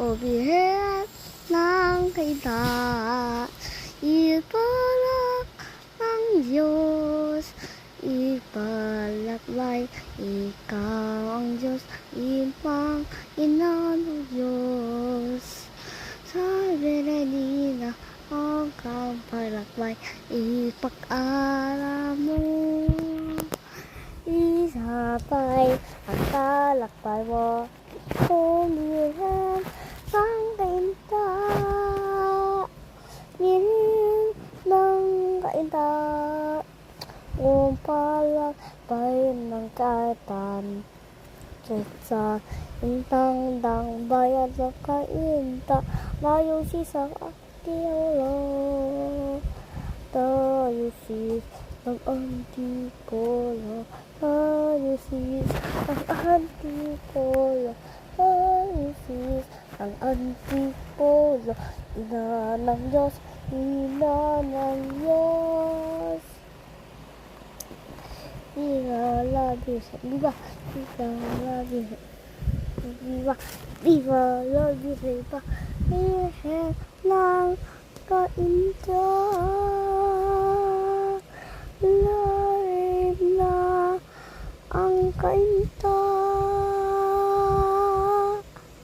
O bihira ng kaida, ipalak ng Diyos, ipalaklay, ikaw ang Diyos, ipang ina ng Diyos. Sabi na ang kapalaklay, ipag-aral mo. Isabay ang talakbay mo, umihan ng kainta, piling ng kainta, umpalakbay ng kaitan, sa intang dang bayan sa kainta, mayo sisang akiolo, tayo sis ng antipolo, tayo sis ang antipolo, tayo sis ang antipolo, ina ng Diyos, ina ng Diyos. Viva la Virgen, viva, viva la Virgen, viva, viva la Virgen, viva, Virgen ng kainta. Lalim na ang kainta.